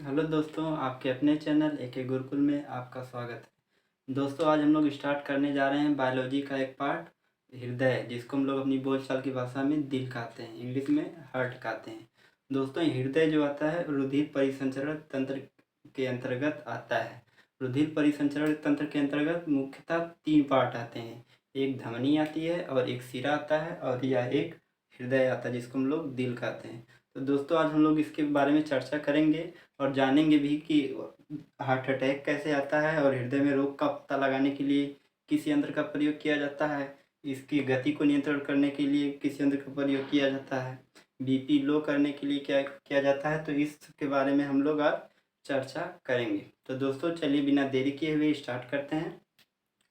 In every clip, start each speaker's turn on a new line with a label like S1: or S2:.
S1: Hello दोस्तों, आपके अपने चैनल एके गुरुकुल में आपका स्वागत है। दोस्तों, आज हम लोग स्टार्ट करने जा रहे हैं बायोलॉजी का एक पार्ट, हृदय, जिसको हम लोग अपनी बोलचाल की भाषा में दिल कहते हैं, इंग्लिश में हार्ट कहते हैं। दोस्तों, हृदय जो आता है रुधिर परिसंचरण तंत्र के अंतर्गत आता है। रुधिर परिसंचरण तंत्र के अंतर्गत मुख्यतः 3 पार्ट आते हैं। एक धमनी आती है और एक सिरा आता है और यह एक हृदय आता है, जिसको हम लोग दिल कहते हैं। तो दोस्तों, आज हम लोग इसके बारे में चर्चा करेंगे और जानेंगे भी कि हार्ट अटैक कैसे आता है और हृदय में रोग का पता लगाने के लिए किस यंत्र का प्रयोग किया जाता है, इसकी गति को नियंत्रण करने के लिए किस यंत्र का प्रयोग किया जाता है, बीपी लो करने के लिए क्या किया जाता है। तो इसके बारे में हम लोग आज चर्चा करेंगे। तो दोस्तों, चलिए बिना देरी किए हुए स्टार्ट करते हैं।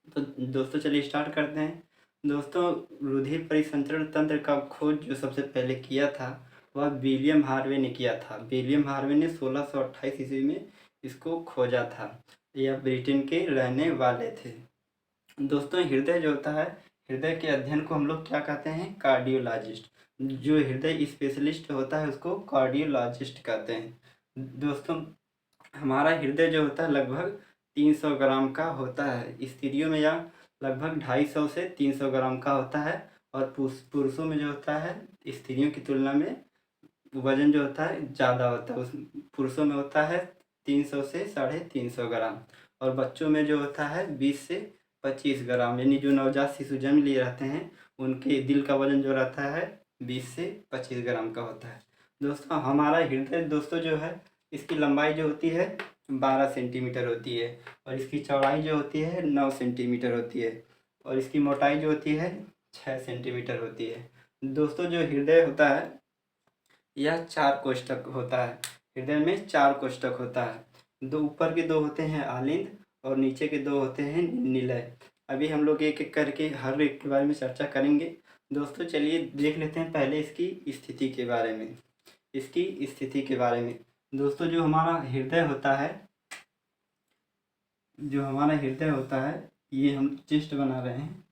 S1: तो दोस्तों, चलिए स्टार्ट करते हैं। दोस्तों, रुधिर परिसंचरण तंत्र का खोज जो सबसे पहले किया था वह विलियम हार्वे ने किया था। विलियम हार्वे ने 1628 ईस्वी में इसको खोजा था। यह ब्रिटेन के रहने वाले थे। दोस्तों, हृदय जो होता है, हृदय के अध्ययन को हम लोग क्या कहते हैं? कार्डियोलॉजिस्ट। जो हृदय स्पेशलिस्ट होता है उसको कार्डियोलॉजिस्ट कहते हैं। दोस्तों, हमारा हृदय जो होता है लगभग 300 ग्राम का होता है। स्त्रियों में यह लगभग 250 से 300 ग्राम का होता है और पुरुषों में जो होता है स्त्रियों की तुलना में वजन जो होता है ज़्यादा होता है। उस पुरुषों में होता है 300 से 350 ग्राम और बच्चों में जो होता है 20 से 25 ग्राम, यानी जो नवजात शिशु जन्म लिए रहते हैं उनके दिल का वजन जो रहता है 20 से 25 ग्राम का होता है। दोस्तों, हमारा हृदय दोस्तों जो है, इसकी लंबाई जो होती है 12 सेंटीमीटर होती है और इसकी चौड़ाई जो होती है 9 सेंटीमीटर होती है और इसकी मोटाई जो होती है 6 सेंटीमीटर होती है। दोस्तों, जो हृदय होता है यह 4 कोष्ठक होता है। हृदय में 4 कोष्ठक होता है। दो ऊपर के 2 होते हैं आलिंद और नीचे के 2 होते हैं निलय। अभी हम लोग एक एक करके हर एक के बारे में चर्चा करेंगे। दोस्तों, चलिए देख लेते हैं पहले इसकी स्थिति के बारे में। इसकी स्थिति के बारे में दोस्तों, जो हमारा हृदय होता है ये हम चेस्ट बना रहे हैं।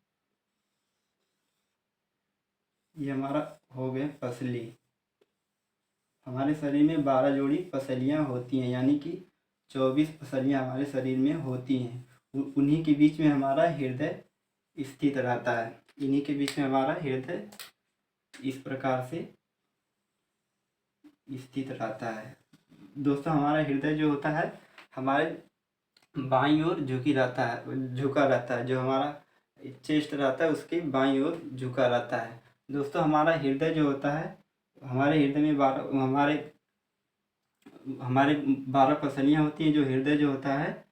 S1: ये हमारा हो गया पसली। हमारे शरीर में 12 जोड़ी पसलियाँ होती हैं, यानी कि 24 पसलियाँ हमारे शरीर में होती हैं। उन्हीं के बीच में हमारा हृदय स्थित रहता है। इन्हीं के बीच में हमारा हृदय इस प्रकार से स्थित रहता है। दोस्तों, हमारा हृदय जो होता है हमारे बाईं ओर झुका रहता है। जो हमारा चेस्ट रहता है उसके बाईं ओर झुका रहता है। दोस्तों, हमारा हृदय जो होता है, हमारे हृदय में हमारे 12 पसलियाँ होती हैं। जो हृदय जो होता है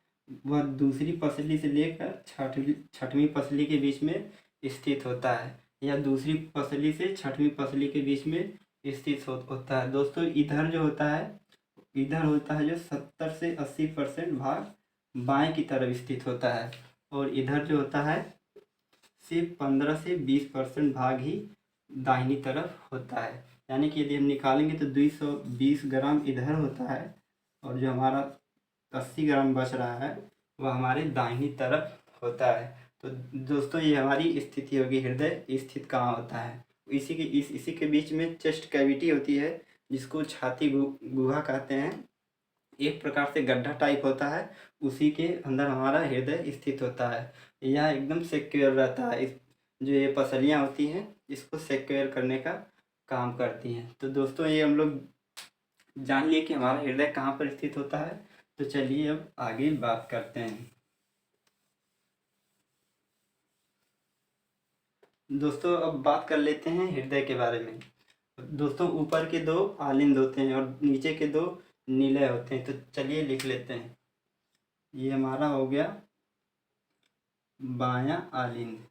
S1: वह दूसरी पसली से लेकर छठवीं पसली के बीच में स्थित होता है, या दूसरी पसली से छठवीं पसली के बीच में स्थित होता है। दोस्तों, इधर होता है जो 70 से 80% भाग बाएं की तरफ स्थित होता है और इधर जो होता है सिर्फ 15 से 20% भाग ही दाहिनी तरफ होता है। यानी कि यदि हम निकालेंगे तो 220 ग्राम इधर होता है और जो हमारा 80 ग्राम बच रहा है वह हमारे दाहिनी तरफ होता है। तो दोस्तों, ये हमारी स्थिति होगी, हृदय स्थित कहाँ होता है। इसी के बीच में चेस्ट कैविटी होती है, जिसको छाती गुहा कहते हैं। एक प्रकार से गड्ढा टाइप होता है, उसी के अंदर हमारा हृदय स्थित होता है। यह एकदम सिक्योर रहता है। जो ये पसलियाँ होती हैं इसको सिक्योर करने का काम करती हैं। तो दोस्तों, ये हम लोग जान लिए कि हमारा हृदय कहाँ पर स्थित होता है। तो चलिए अब आगे बात करते हैं। दोस्तों, अब बात कर लेते हैं हृदय के बारे में। दोस्तों, ऊपर के 2 आलिंद होते हैं और नीचे के 2 निलय होते हैं। तो चलिए लिख लेते हैं। ये हमारा हो गया बायां आलिंद।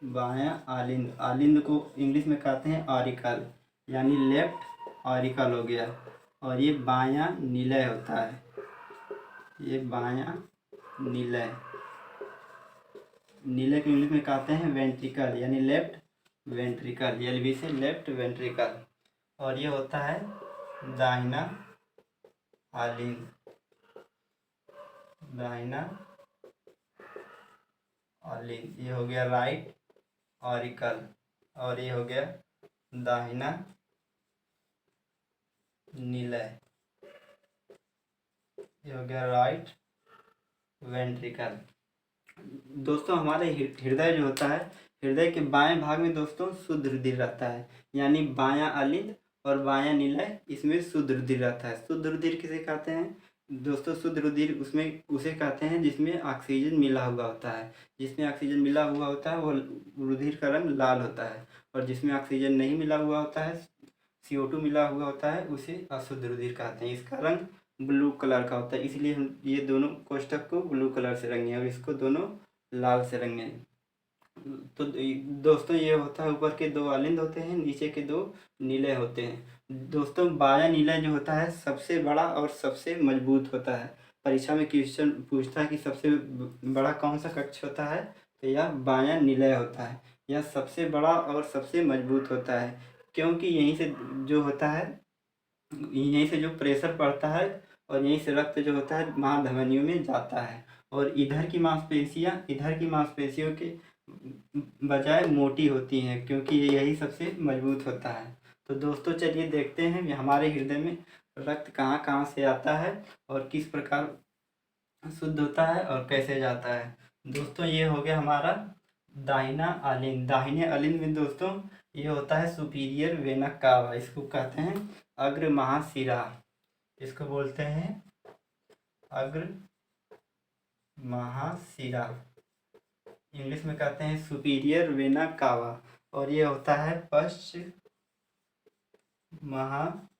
S1: बायां आलिंद, आलिंद को इंग्लिश में कहते हैं ऑरिकल, यानी लेफ्ट ऑरिकल हो गया। और ये बायां निलय होता है। ये बायां निलय, निलय को इंग्लिश में कहते हैं वेंट्रिकल, यानी लेफ्ट वेंट्रिकल, एलवी से लेफ्ट वेंट्रिकल। और ये होता है दाहिना आलिंद, दाहिना आलिंद। ये हो गया राइट ऑरिकल और ये हो गया दाहिना निलय, ये हो गया राइट वेंट्रिकल। दोस्तों हमारे हृदय जो होता है, हृदय के बाएं भाग में दोस्तों शुद्ध रुधिर रहता है, यानी बायां अलिंद और बायां निलय, इसमें शुद्ध रुधिर रहता है। शुद्ध रुधिर किसे कहते हैं दोस्तों? शुद्ध रुधिर उसमें उसे कहते हैं जिसमें ऑक्सीजन मिला हुआ होता है। जिसमें ऑक्सीजन मिला हुआ होता है वो रुधिर का रंग लाल होता है, और जिसमें ऑक्सीजन नहीं मिला हुआ होता है, CO2 मिला हुआ होता है, उसे अशुद्ध रुधिर कहते हैं। इसका रंग ब्लू कलर का होता है, इसलिए हम ये दोनों कोष्ठक को ब्लू कलर से रंगे और इसको दोनों लाल से रंगे। तो दोस्तों ये होता है, ऊपर के 2 अलिंद होते हैं, नीचे के 2 नीले होते हैं। दोस्तों बायां नीला जो होता है सबसे बड़ा और सबसे मजबूत होता है। परीक्षा में क्वेश्चन पूछता है कि सबसे बड़ा कौन सा कक्ष होता है, तो यह बायां निलय होता है। यह सबसे बड़ा और सबसे मजबूत होता है, क्योंकि यहीं से जो होता है, यहीं से जो प्रेशर पड़ता है और यहीं से रक्त जो होता है महाधमनियों में जाता है, और इधर की मांसपेशियों के बजाय मोटी होती हैं, क्योंकि यही सबसे मजबूत होता है। तो दोस्तों चलिए देखते हैं हमारे हृदय में रक्त कहाँ कहाँ से आता है और किस प्रकार शुद्ध होता है और कैसे जाता है। दोस्तों ये हो गया हमारा दाहिना अलिंद। दाहिने अलिंद में दोस्तों ये होता है सुपीरियर वेना कावा, इसको कहते हैं अग्र महाशिरा, इसको बोलते हैं अग्र महाशिरा, इंग्लिश में कहते हैं सुपीरियर वेना कावा, और ये होता है पश्च महाशिरा।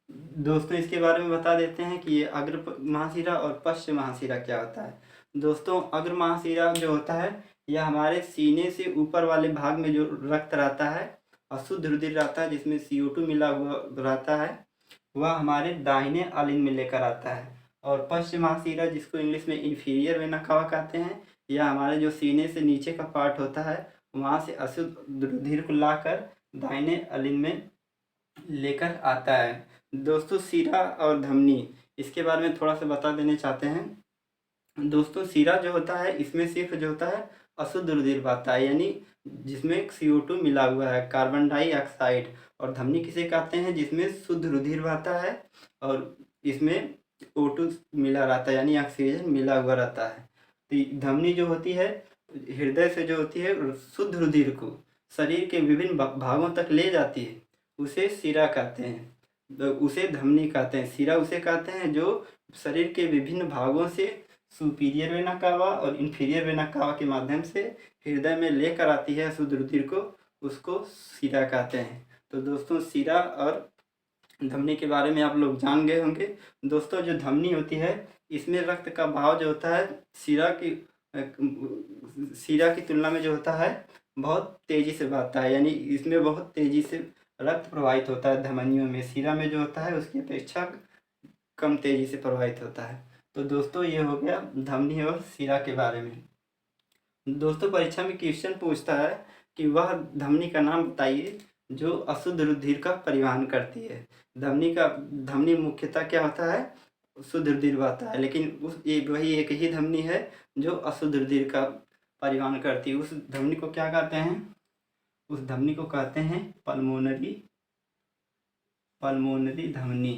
S1: दोस्तों इसके बारे में बता देते हैं कि ये अग्र महाशिरा और पश्च महाशिरा क्या होता है। दोस्तों अग्र महाशिरा जो होता है यह हमारे सीने से ऊपर वाले भाग में जो रक्त रहता है, अशुद्ध रुधिर रहता है जिसमें CO2 मिला हुआ रहता है, वह हमारे दाहिने अलिंद में लेकर आता है। और पश्च महाशिरा जिसको इंग्लिश में इंफीरियर वेना कावा कहते हैं, यह हमारे जो सीने से नीचे का पार्ट होता है वहाँ से अशुद्ध रुधिर को लाकर दाहिने अलिंद में लेकर आता है। दोस्तों शिरा और धमनी, इसके बारे में थोड़ा सा बता देना चाहते हैं। दोस्तों शिरा जो होता है इसमें सिर्फ जो होता है अशुद्ध रुधिर बहता है, यानी जिसमें CO2 मिला हुआ है, कार्बन डाइऑक्साइड। और धमनी किसे कहते हैं? जिसमें शुद्ध रुधिर बहता है और इसमें O2 मिला रहता है, यानी ऑक्सीजन मिला हुआ रहता है। तो धमनी जो होती है हृदय से जो होती है शुद्ध रुधिर को शरीर के विभिन्न भागों तक ले जाती है, उसे शिरा कहते हैं, तो उसे धमनी कहते हैं। शिरा उसे कहते हैं जो शरीर के विभिन्न भागों से सुपीरियर वेना कावा और इंफीरियर वेना कावा के माध्यम से हृदय में लेकर आती है शुद्ध रुधिर को, उसको शिरा कहते हैं। तो दोस्तों शिरा और धमनी के बारे में आप लोग जान गए होंगे। दोस्तों जो धमनी होती है इसमें रक्त का बहाव जो होता है शिरा की तुलना में जो होता है बहुत तेज़ी से बहता है, यानी इसमें बहुत तेज़ी से रक्त प्रवाहित होता है धमनियों में। शिरा में जो होता है उसकी अपेक्षा कम तेज़ी से प्रवाहित होता है। तो दोस्तों ये हो गया धमनी और शिरा के बारे में। दोस्तों परीक्षा में क्वेश्चन पूछता है कि वह धमनी का नाम बताइए जो अशुद्ध रुधिर का परिवहन करती है। धमनी मुख्यतः क्या होता है? शुद्ध रुधिर बहता है, लेकिन वही एक ही धमनी है जो अशुद्ध रुधिर का परिवहन करती है। उस धमनी को क्या कहते हैं? उस धमनी को कहते हैं पल्मोनरी धमनी,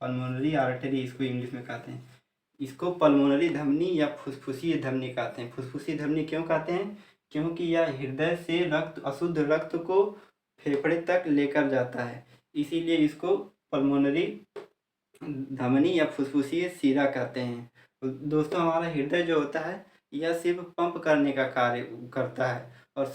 S1: पल्मोनरी आर्टरी इसको इंग्लिश में कहते हैं। इसको पल्मोनरी धमनी या फुसफुसीय धमनी कहते हैं। फुसफुसीय धमनी क्यों कहते हैं? क्योंकि यह हृदय से अशुद्ध रक्त को फेफड़े तक लेकर जाता है, इसीलिए इसको पल्मोनरी धमनी या फुसफुसीय शिरा कहते हैं। दोस्तों हमारा हृदय जो होता है यह सिर्फ पंप करने का कार्य करता है, और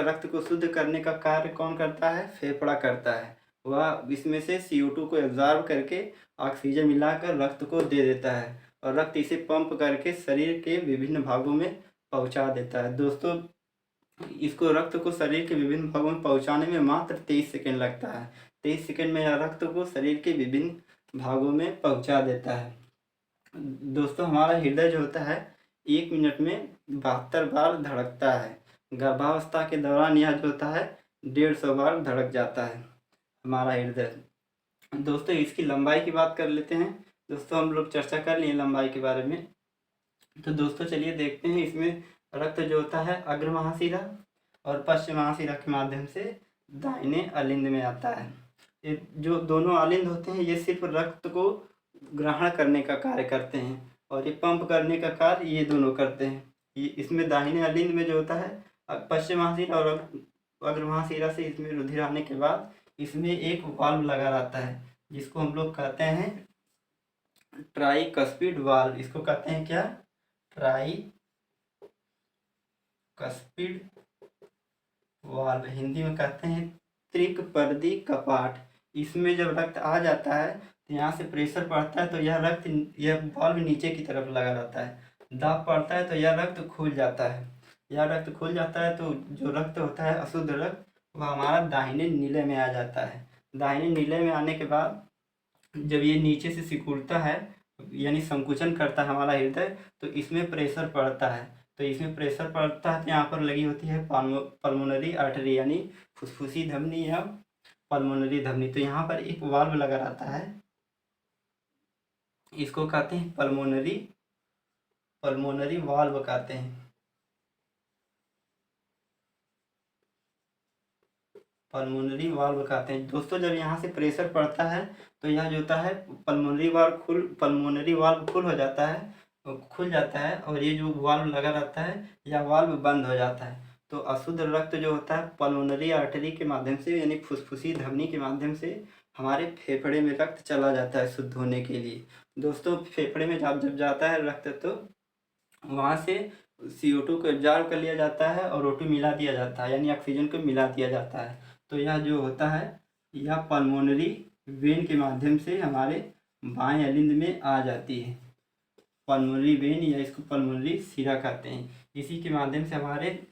S1: रक्त को शुद्ध करने का कार्य कौन करता है? फेफड़ा करता है। वह इसमें से CO2 को एब्जॉर्ब करके ऑक्सीजन मिलाकर रक्त को दे देता है, और रक्त इसे पंप करके शरीर के विभिन्न भागों में पहुंचा देता है। दोस्तों इसको रक्त को शरीर के विभिन्न भागों में पहुंचाने में मात्र 23 सेकेंड लगता है। 23 सेकेंड में यह रक्त को शरीर के विभिन्न भागों में पहुंचा देता है। दोस्तों हमारा हृदय जो होता है 1 मिनट में 72 बार धड़कता है। गर्भावस्था के दौरान यह जो होता है 150 बार धड़क जाता है हमारा हृदय। दोस्तों इसकी लंबाई की बात कर लेते हैं। दोस्तों हम लोग चर्चा कर लिए लंबाई के बारे में। तो दोस्तों चलिए देखते हैं इसमें रक्त जो होता है अग्र महाशिरा और पश्च महाशिरा के माध्यम से दाहिने अलिंद में आता है। ये जो दोनों अलिंद होते हैं ये सिर्फ रक्त को ग्रहण करने का कार्य करते हैं और ये पंप करने का कार्य ये दोनों करते हैं। ये इसमें दाहिने अलिंद में जो होता है पश्चिम महाशिरा और अग्र महाशिरा से इसमें रुधिर आने के बाद इसमें एक वाल्व लगा रहता है जिसको हम लोग कहते हैं ट्राइकस्पिड वाल्व। इसको कहते हैं क्या? Tricuspid valve. हिंदी में कहते हैं त्रिकपर्दी कपाट। इसमें जब रक्त आ जाता है तो यहाँ से प्रेशर पड़ता है तो यह वाल्व नीचे की तरफ लगा रहता है। दाब पड़ता है तो यह रक्त खुल जाता है। यह रक्त खुल जाता है तो जो रक्त होता है अशुद्ध रक्त वह हमारा दाहिने नीले में आ जाता है। दाहिने नीले में आने के बाद जब ये नीचे से सिकुड़ता है यानी संकुचन करता है हमारा हृदय तो इसमें प्रेशर पड़ता है। तो इसमें प्रेशर पड़ता है तो यहाँ पर लगी होती है पल्मोनरी आर्टरी यानी फुसफुसी धमनी या पल्मोनरी धमनी। तो यहाँ पर एक वाल्व लगा रहता है, इसको कहते हैं पल्मोनरी वाल्व कहते हैं। पल्मोनरी वाल्व कहते हैं। दोस्तों जब यहाँ से प्रेशर पड़ता है तो यह जो होता है पल्मोनरी वाल्व खुल जाता है और ये जो वाल्व लगा रहता है यह वाल्व बंद हो जाता है। तो अशुद्ध रक्त जो होता है पल्मोनरी आर्टरी के माध्यम से यानी फुसफुसी धमनी के माध्यम से हमारे फेफड़े में रक्त चला जाता है शुद्ध होने के लिए। दोस्तों फेफड़े में जब जाता है रक्त तो वहाँ से CO2 को एब्जॉर्ब कर लिया जाता है और O2 मिला दिया जाता है यानी ऑक्सीजन को मिला दिया जाता है। तो यह जो होता है यह पल्मोनरी वेन के माध्यम से हमारे बाएं अलिंद में आ जाती है। पल्मोनरी वेन या इसको पल्मोनरी शिरा कहते हैं। इसी के माध्यम से हमारे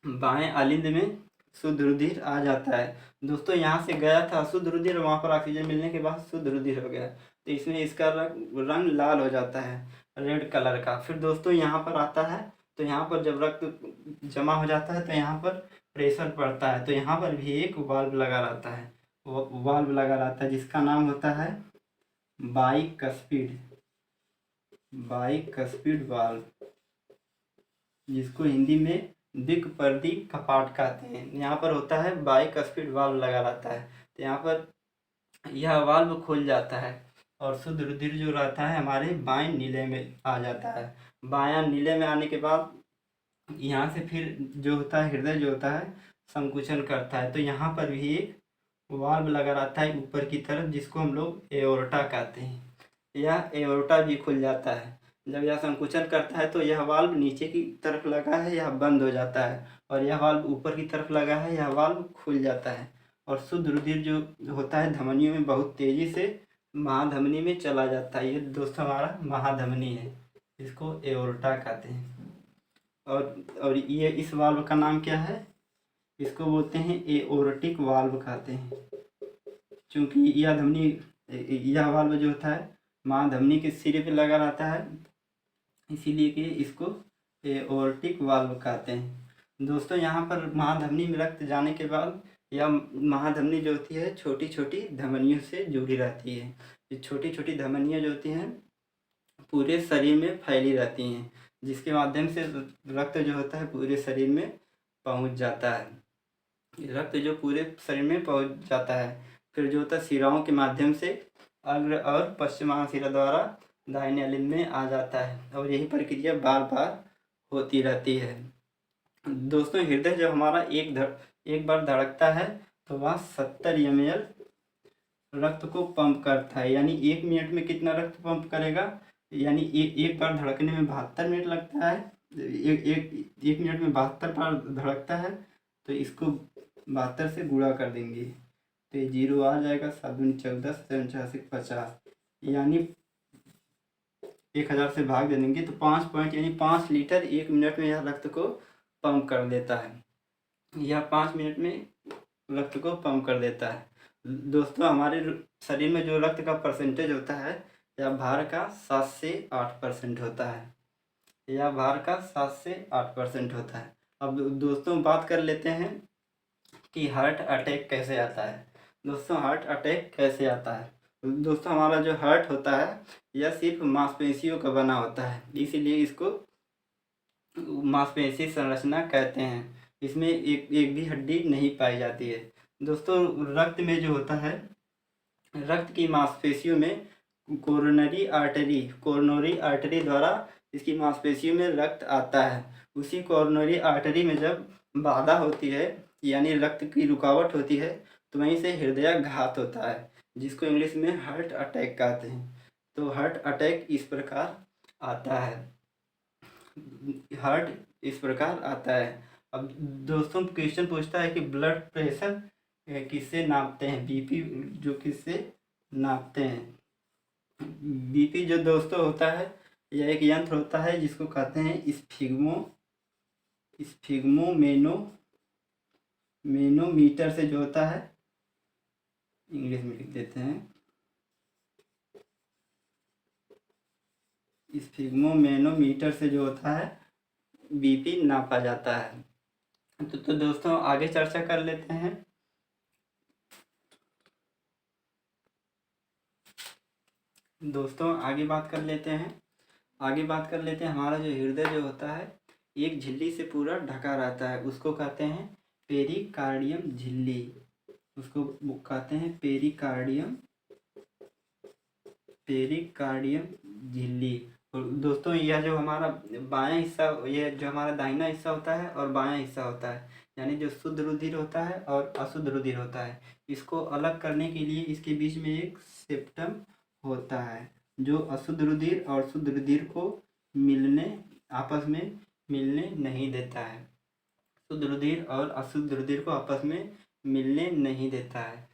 S1: बाएं अलिंद में शुद्ध रुधिर आ जाता है। दोस्तों यहाँ से गया था अशुद्ध रुधिर, वहाँ पर ऑक्सीजन मिलने के बाद शुद्ध रुधिर हो गया तो इसमें इसका रंग लाल हो जाता है, रेड कलर का। फिर दोस्तों यहाँ पर आता है तो यहाँ पर जब रक्त जमा हो जाता है तो यहाँ पर प्रेशर पड़ता है तो यहाँ पर भी एक वाल्व लगा रहता है जिसका नाम होता है बाइकस्पिड वाल्व, जिसको हिंदी में द्विकपर्दी कपाट कहते हैं। यहाँ पर होता है बाइकस्पिड वाल्व लगा रहता है तो यहाँ पर यह वाल्व खुल जाता है और शुद्ध रुधिर जो रहता है हमारे बाएं नीले में आ जाता है। बायां नीले में आने के बाद यहाँ से फिर जो होता है हृदय जो होता है संकुचन करता है तो यहाँ पर भी एक वाल्व लगा रहता है ऊपर की तरफ जिसको हम लोग एओर्टा कहते हैं। यह एओर्टा भी खुल जाता है। जब यह संकुचन करता है तो यह वाल्व नीचे की तरफ लगा है यह बंद हो जाता है और यह वाल्व ऊपर की तरफ लगा है यह वाल्व खुल जाता है और शुद्ध रुधिर जो होता है धमनियों में बहुत तेज़ी से महाधमनी में चला जाता है। ये दोस्तों हमारा महाधमनी है, इसको एओर्टा कहते हैं। और ये इस वाल्व का नाम क्या है? इसको बोलते हैं एओर्टिक वाल्व कहते हैं, क्योंकि यह वाल्व जो होता है महाधमनी के सिरे पे लगा रहता है इसीलिए कि इसको एओर्टिक वाल्व कहते हैं। दोस्तों यहाँ पर महाधमनी में रक्त जाने के बाद यह महाधमनी जो होती है छोटी छोटी धमनियों से जुड़ी रहती है। ये छोटी छोटी धमनियाँ जो होती हैं पूरे शरीर में फैली रहती हैं जिसके माध्यम से रक्त जो होता है पूरे शरीर में पहुंच जाता है। रक्त जो पूरे शरीर में पहुंच जाता है फिर जो होता है शिराओं के माध्यम से अग्र और पश्चिम महाशिरा द्वारा दाहिने अलिंद में आ जाता है और यही प्रक्रिया बार बार होती रहती है। दोस्तों हृदय जब हमारा एक बार धड़कता है तो वह 70 ml रक्त को पंप करता है। यानी 1 मिनट में कितना रक्त पंप करेगा? यानी एक बार धड़कने में 72 मिनट लगता है। एक मिनट में 72 बार धड़कता है तो इसको 72 से गुणा कर देंगे तो ये 0 आ जाएगा। 7 दूनी 14, 7 86 50 यानी 1000 से भाग दे देंगे तो 5 पॉइंट यानी 5 लीटर 1 मिनट में यह रक्त को पंप कर देता है। यह 5 मिनट में रक्त को पंप कर देता है। दोस्तों हमारे शरीर में जो रक्त का परसेंटेज होता है यह भार का 7 से 8% होता है। यह भार का 7 से 8% होता है। अब दोस्तों बात कर लेते हैं कि हार्ट अटैक कैसे आता है। दोस्तों हार्ट अटैक कैसे आता है? दोस्तों हमारा जो हार्ट होता है यह सिर्फ मांसपेशियों का बना होता है, इसीलिए इसको मांसपेशी संरचना कहते हैं। इसमें एक एक भी हड्डी नहीं पाई जाती है। दोस्तों रक्त में जो होता है, रक्त की मांसपेशियों में कोरोनरी आर्टरी द्वारा इसकी मांसपेशियों में रक्त आता है। उसी कोरोनरी आर्टरी में जब बाधा होती है यानी रक्त की रुकावट होती है तो वहीं से हृदयाघात होता है, जिसको इंग्लिश में हार्ट अटैक कहते हैं। तो हार्ट अटैक इस प्रकार आता है, हार्ट इस प्रकार आता है। अब दोस्तों क्वेश्चन पूछता है कि ब्लड प्रेशर किससे नापते हैं, बीपी जो किससे नापते हैं। बीपी जो दोस्तों होता है यह एक यंत्र होता है जिसको कहते हैं मेनोमीटर से जो होता है, इंग्लिश में लिख देते हैं, मेनोमीटर से जो होता है बीपी नापा जाता है। तो दोस्तों आगे चर्चा कर लेते हैं। दोस्तों आगे बात कर लेते हैं हमारा जो हृदय जो होता है एक झिल्ली से पूरा ढका रहता है, उसको कहते हैं पेरिकार्डियम झिल्ली, उसको कहते हैं पेरिकार्डियम झिल्ली। और दोस्तों यह जो हमारा बायां हिस्सा, यह जो हमारा दाहिना हिस्सा होता है और बायां हिस्सा होता है, यानी जो शुद्ध रुधिर होता है और अशुद्ध रुधिर होता है, इसको अलग करने के लिए इसके बीच में एक सेप्टम होता है जो अशुद्ध रुधिर और शुद्ध रुधिर को आपस में मिलने नहीं देता है, शुद्ध रुधिर और अशुद्ध रुधिर को आपस में मिलने नहीं देता है।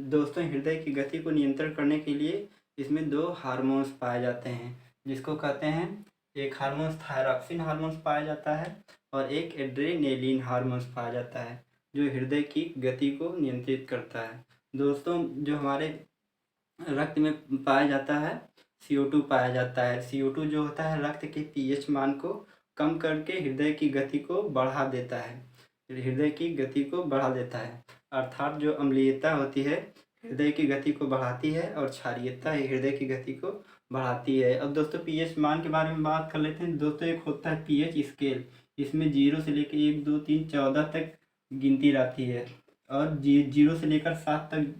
S1: दोस्तों हृदय की गति को नियंत्रण करने के लिए इसमें 2 हार्मोन्स पाए जाते हैं, जिसको कहते हैं, एक हार्मोन थायरॉक्सिन हार्मोन्स पाया जाता है और एक एड्रेनेलिन हार्मोन्स पाया जाता है जो हृदय की गति को नियंत्रित करता है। दोस्तों जो हमारे रक्त में पाया जाता है CO2 पाया जाता है। CO2 जो होता है रक्त के pH मान को कम करके हृदय की गति को बढ़ा देता है, अर्थात जो अम्लीयता होती है हृदय की गति को बढ़ाती है और क्षारीयता हृदय की गति को बढ़ाती है। अब दोस्तों pH मान के बारे में बात कर लेते हैं। दोस्तों एक होता है pH स्केल, इसमें 0 से लेकर 1 2 3 14 तक गिनती रहती है और 0 से लेकर 7 तक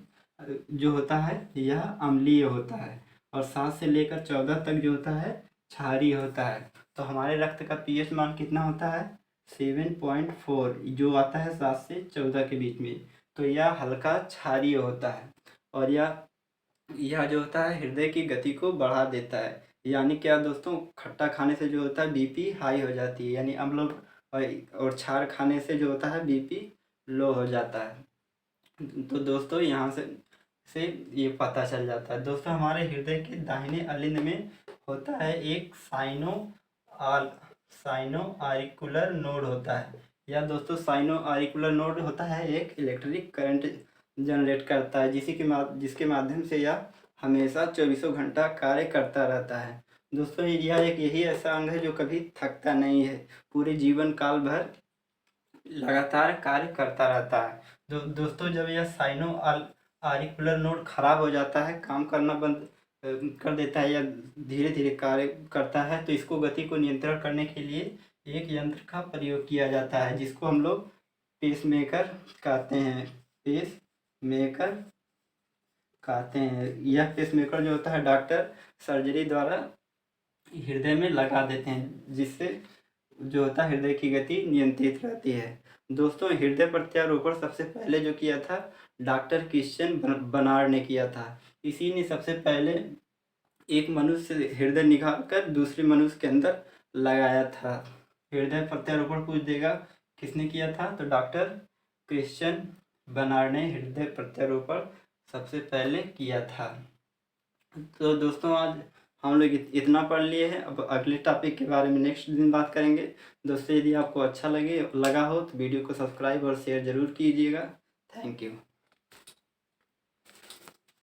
S1: जो होता है यह अम्लीय होता है और 7 से लेकर 14 तक जो होता है क्षारीय होता है। तो हमारे रक्त का pH मान कितना होता है 7.4, जो आता है 7 से 14 के बीच में, तो यह हल्का क्षारीय होता है और यह जो होता है हृदय की गति को बढ़ा देता है। यानी क्या दोस्तों, खट्टा खाने से जो होता है बीपी हाई हो जाती है, यानी अम्ल और क्षार खाने से जो होता है बीपी लो हो जाता है। तो दोस्तों यहाँ से ये पता चल जाता है। दोस्तों हमारे हृदय के दाहिने अलिंद में होता है एक साइनो आरिकुलर नोड होता है। यह दोस्तों साइनो आरिकुलर नोड होता है एक इलेक्ट्रिक करंट जनरेट करता है, जिसके माध्यम से यह हमेशा 24 घंटा कार्य करता रहता है। दोस्तों यह एक यही ऐसा अंग है जो कभी थकता नहीं है, पूरे जीवन काल भर लगातार कार्य करता रहता है। दोस्तों जब यह साइनो आरिकुलर नोड खराब हो जाता है, काम करना बंद कर देता है या धीरे धीरे कार्य करता है, तो इसको गति को नियंत्रण करने के लिए एक यंत्र का प्रयोग किया जाता है जिसको हम लोग पेसमेकर कहते हैं। यह पेसमेकर जो होता है डॉक्टर सर्जरी द्वारा हृदय में लगा देते हैं, जिससे जो होता है हृदय की गति नियंत्रित रहती है। दोस्तों हृदय प्रत्यारोपण सबसे पहले जो किया था डॉक्टर क्रिश्चियन बर्नार्ड ने किया था। इसी ने सबसे पहले एक मनुष्य से हृदय निकाल कर दूसरे मनुष्य के अंदर लगाया था। हृदय प्रत्यारोपण पूछ देगा किसने किया था, तो डॉक्टर क्रिश्चियन बर्नार्ड ने हृदय प्रत्यारोपण सबसे पहले किया था। तो दोस्तों आज हम लोग इतना पढ़ लिए हैं। अब अगले टॉपिक के बारे में नेक्स्ट दिन बात करेंगे। दोस्तों यदि आपको अच्छा लगा हो तो वीडियो को सब्सक्राइब और शेयर ज़रूर कीजिएगा। Thank you.